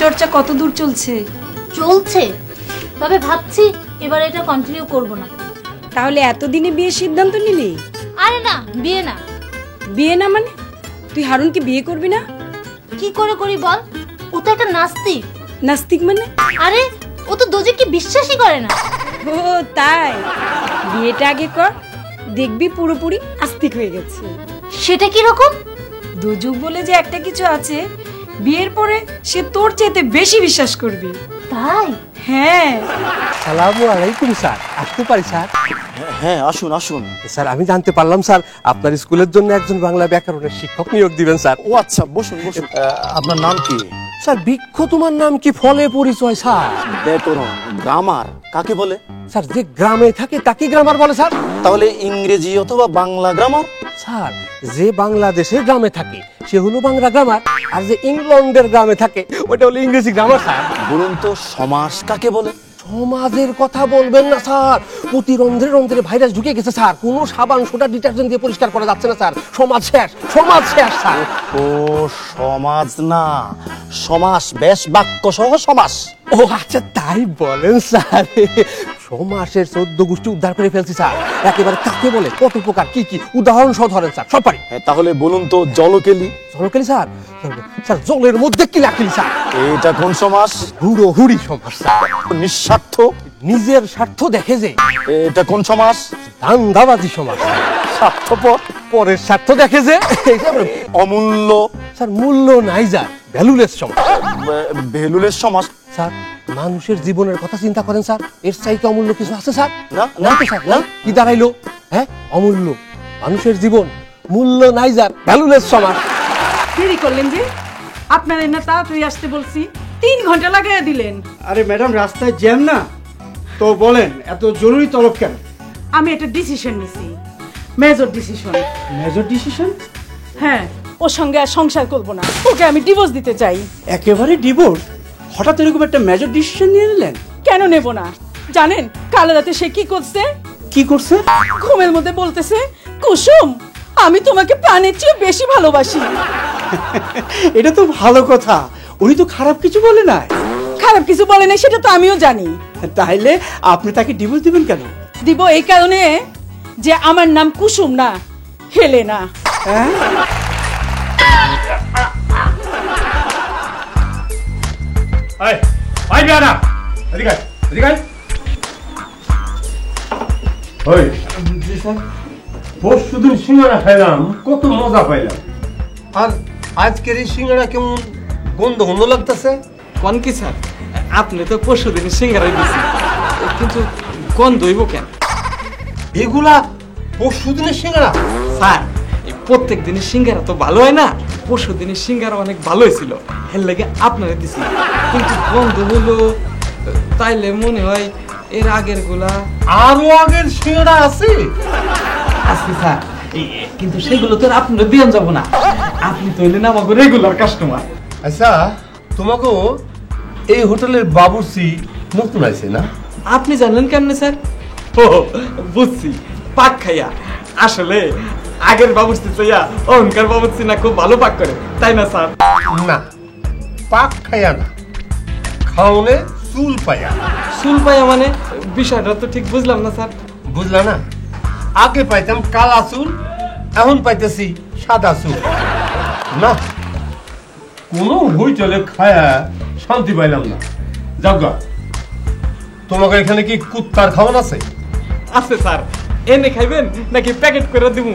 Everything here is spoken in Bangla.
চর্চা কত দূর চলছে? চলছে, তবে ভাবছি এবার এটা কন্টিনিউ করব না। তাহলে এতদিনে বিয়ের সিদ্ধান্ত নিলি? আরে না, বিয়ে না। বিয়ে না মানে? তুই হারুনকে বিয়ে করবি না? কি করে করি বল, ও তো একটা নাস্তিক। নাস্তিক মানে? আরে ও তো দোজখকে বিশ্বাসই করে না। ও তাই, বিয়েটা আগে কর, দেখবি পুরোপুরি আস্তিক হয়ে গেছে। সেটা কি রকম? দোজখ বলে যে একটা কিছু আছে, বিয়ের পরে সে তোর চেয়ে বেশি বিশ্বাস করবি। তাই? হ্যাঁ। আসসালামু আলাইকুম স্যার, আসতে পারি স্যার? হ্যাঁ, আসুন আসুন। স্যার আমি জানতে পারলাম স্যার আপনার স্কুলের জন্য একজন বাংলা ব্যাকরণের শিক্ষক নিয়োগ দিবেন স্যার। ও আচ্ছা, বসুন বসুন। আপনার নাম কি? স্যার বৃক্ষ তোমার নাম কি ফলে পরিচয় স্যার? ব্যাকরণ, গ্রামার কাকে বলে? স্যার যে গ্রামে থাকে তাকে গ্রামার বলে স্যার। তাহলে ইংরেজি অথবা বাংলা গ্রামার? স্যার যে বাংলাদেশের গ্রামে থাকে সে হলো বাংলা গ্রামার, আর যে ইংল্যান্ডের গ্রামে থাকে ওটা হলো ইংরেজি গ্রামার স্যার। বলুন তো সমাস কাকে বলে? সমাজের কথা বলবেন না স্যার, প্রতি রন্ধ্রে রন্ধ্রে ভাইরাস ঢুকে গেছে স্যার, কোনো সাবান সোডা ডিটারজেন্ট দিয়ে পরিষ্কার করা যাচ্ছে না স্যার। সমাজ শেষ, সমাজ শেষ স্যার। ও সমাজ না, সমাস, বেশ বাক্য সহ সমাস। ও আচ্ছা তাই বলেন স্যার, সমাসের 14 গোষ্ঠী উদ্ধার করে ফেলছি স্যার। একেবারে কাকে বলে, কত প্রকার, কি কি উদাহরণ সহ ধরেন স্যার, সব পারি। তাহলে বলুন তো জলকেলি? জলকেলি স্যার? স্যার জলের মধ্যে কি রাখিলি স্যার? এটা কোন সমাস? হুড়ো হুড়ি সমাস স্যার। নিঃস্বার্থ? নিজের স্বার্থ দেখে যে। এটা কোন সমাস? ধান্দাবাজি সমাস। স্বার্থপর? পরের স্বার্থ দেখে যে। অমূল্য? স্যার মূল্য নাই যার, ভ্যালুলেস সমাস। ভ্যালুলেস সমাস? স্যার মানুষের জীবনের কথা চিন্তা করেন স্যার, এর চাইতে অমূল্য কিছু আছে স্যার? না না তো স্যার, না কি দাঁড়াইলো? হ্যাঁ, অমূল্য মানুষের জীবন, মূল্য নাই যার, ভ্যালুলেস সমাস। দেরি করলেন যে, আপনার না তাড়াতাড়ি আসতে বলছি, 3 ঘন্টা লাগাইয়া দিলেন। আরে ম্যাডাম রাস্তায় জ্যাম না তো, বলেন এত জরুরি তলব কেন? আমি একটা ডিসিশন নিছি, মেজর ডিসিশন। Major decision? হ্যাঁ, ওর সঙ্গে আর সংসার করব না, ওকে আমি ডিভোর্স দিতে চাই। একেবারে ডিভোর্স? হঠাৎ এরকম একটা মেজর ডিসিশন নিয়ে নিলেন? কেন নেব না? জানেন কাল রাতে সে কি করছে? কি করছে? ঘুমের মধ্যে বলতেছে, কুসুম আমি তোমাকে প্রাণের চেয়ে বেশি ভালোবাসি। এটা তো ভালো কথা, উনি তো খারাপ কিছু বলে না। খারাপ কিছু বলে নাই সেটা তো আমিও জানি। তাইলে আপনি তাকে ডিভোর্স দিবেন কেন? দিব এই কারণে যে আমার নাম কুসুম না, হেলেনা। হ্যাঁ? পরশুদিন সিঙ্গারা খাইলাম, কত মজা পাইলাম। আর আজকের এই সিঙ্গারা কেমন গন্ধ গন্ধ লাগতেছে? কোন কি স্যার, আপনি তো পরশুদিন সিঙ্গারাই দিয়েছেন, কিন্তু গন্ধ হইব কেন? এগুলা পরশুদিনের সিঙ্গারা স্যার প্রত্যেক দিনের সিঙ্গারা তো ভালো হয় না, পরশুদিনের সিঙ্গারা অনেক ভালো হয়েছিল, এর লেগে আপনারা দিছি, কিন্তু গন্ধ হলো। তাইলে মনে হয় এর আগের গুলা। আরো আগের সিঙ্গারা আছে? আছে স্যার, কিন্তু সেগুলো তো আপনারা দিয়ে যাব না, আপনি তো হইলেন আমাকে রেগুলার কাস্টমার। আচ্ছা, তোমাকে এই হোটেলের বাবুর্চি নতুন আছে না? আপনি জানলেন কেমনে স্যার? ও বুঝছি, পাক খাইয়া। আসলে আগের বাবুর্চি চাইয়া অহংকার বাবুর্চি না খুব ভালো পাক করে, তাই না স্যার? না, পাক খাইয়া না, খাওনে চুল পাইয়া। চুল পাইয়া মানে? বিষয়টা তো ঠিক বুঝলাম না স্যার। বুঝলা না? আগে পাইতাম কালা চুল, এখন পাইতেছি সাদা চুল। না, কোনো হোটেলে খায়া শান্তি পাইলাম না। যাগা, তোমাকে এখানে কি কুত্তার খাওয়ান আছে? আছে স্যার, এনে খাইবেন নাকি প্যাকেট করে দিব?